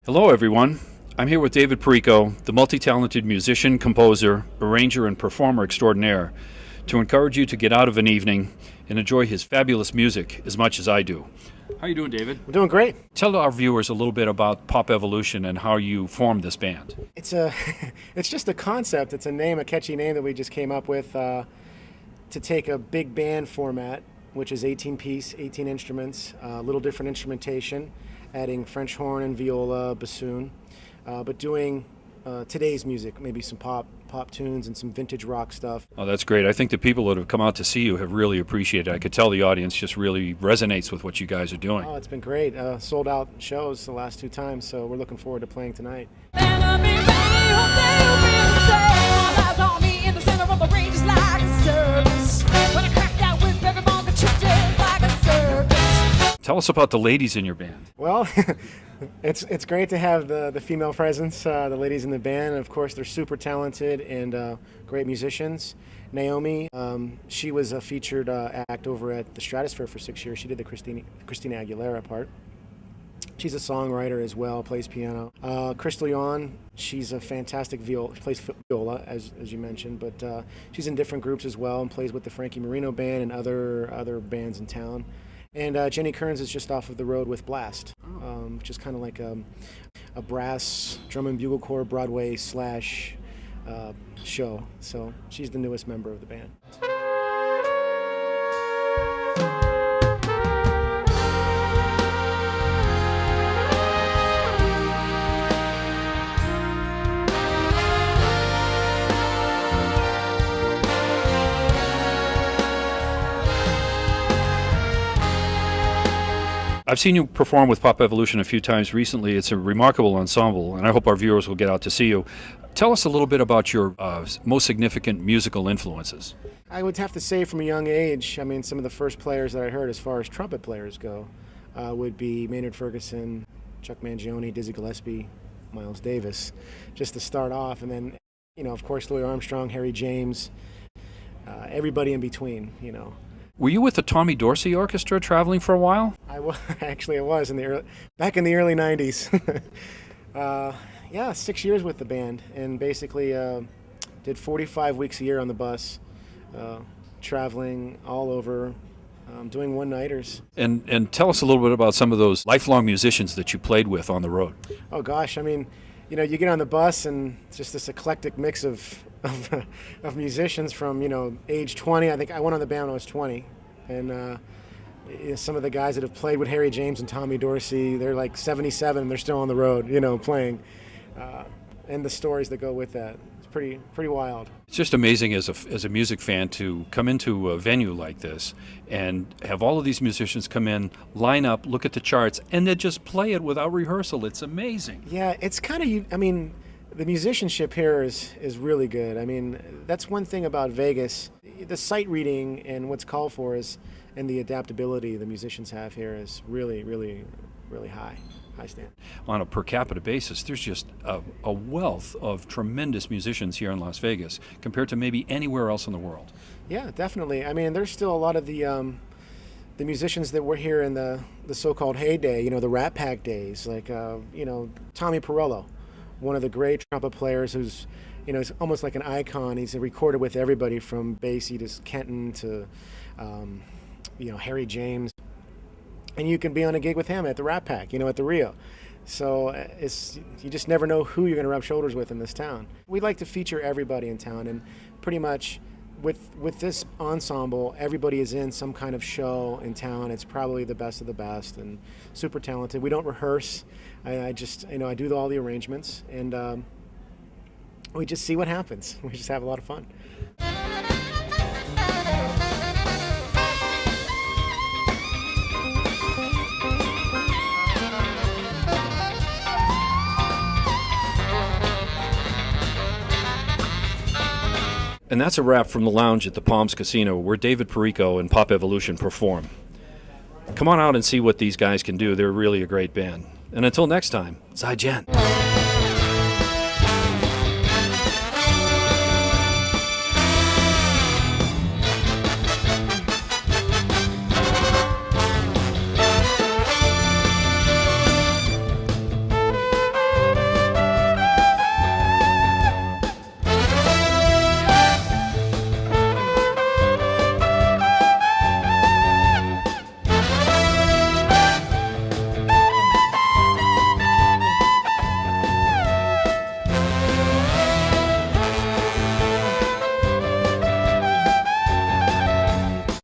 Hello, everyone. I'm here with David Perrico, the multi-talented musician, composer, arranger, and performer extraordinaire, to encourage you to get out of an evening and enjoy his fabulous music as much as I do. How are you doing, David? I'm doing great. Tell our viewers a little bit about Pop Evolution and how you formed this band. It's just a concept. It's a name, a catchy name that we just came up with to take a big band format, which is 18-piece, 18 instruments, a little different instrumentation, adding French horn and viola, bassoon, but doing today's music, maybe some pop tunes and some vintage rock stuff. Oh, that's great. I think the people that have come out to see you have really appreciated it. I could tell the audience just really resonates with what you guys are doing. Oh, it's been great. Sold out shows the last two times, so we're looking forward to playing tonight. Tell us about the ladies in your band. Well, it's great to have the female presence, the ladies in the band. And of course, they're super talented and great musicians. Naomi, she was a featured act over at the Stratosphere for 6 years. She did the Christina Aguilera part. She's a songwriter as well, plays piano. Crystal Yawn, she's a fantastic plays viola, as you mentioned, but she's in different groups as well and plays with the Frankie Marino Band and other bands in town. And Jenny Kearns is just off of the road with Blast, which is kind of like a brass drum and bugle corps Broadway / show. So she's the newest member of the band. I've seen you perform with Pop Evolution a few times recently. It's a remarkable ensemble, and I hope our viewers will get out to see you. Tell us a little bit about your most significant musical influences. I would have to say from a young age, I mean, some of the first players that I heard as far as trumpet players go would be Maynard Ferguson, Chuck Mangione, Dizzy Gillespie, Miles Davis, just to start off. And then, of course, Louis Armstrong, Harry James, everybody in between, Were you with the Tommy Dorsey Orchestra traveling for a while? Actually, I was back in the early 90s. 6 years with the band, and basically did 45 weeks a year on the bus, traveling all over, doing one-nighters. And tell us a little bit about some of those lifelong musicians that you played with on the road. Oh gosh, I mean, you get on the bus and it's just this eclectic mix of musicians from age 20. I think I went on the band when I was 20, and some of the guys that have played with Harry James and Tommy Dorsey, they're like 77 and they're still on the road, playing, and the stories that go with that. It's pretty wild. It's just amazing as a music fan to come into a venue like this and have all of these musicians come in, line up, look at the charts, and then just play it without rehearsal. It's amazing. Yeah, it's kind of, the musicianship here is really good. I mean, that's one thing about Vegas. The sight reading and what's called for and the adaptability the musicians have here is really, really, really high standard. On a per capita basis, there's just a wealth of tremendous musicians here in Las Vegas compared to maybe anywhere else in the world. Yeah, definitely. I mean, there's still a lot of the musicians that were here in the so-called heyday, the Rat Pack days, like Tommy Perello, one of the great trumpet players who's, he's almost like an icon. He's recorded with everybody from Basie to Kenton to, Harry James. And you can be on a gig with him at the Rat Pack, at the Rio. So you just never know who you're going to rub shoulders with in this town. We like to feature everybody in town, and pretty much with this ensemble, everybody is in some kind of show in town. It's probably the best of the best and super talented. We don't rehearse. I just, I do all the arrangements, and we just see what happens. We just have a lot of fun. And that's a wrap from the lounge at the Palms Casino, where David Perrico and Pop Evolution perform. Come on out and see what these guys can do. They're really a great band. And until next time, Zai Jen.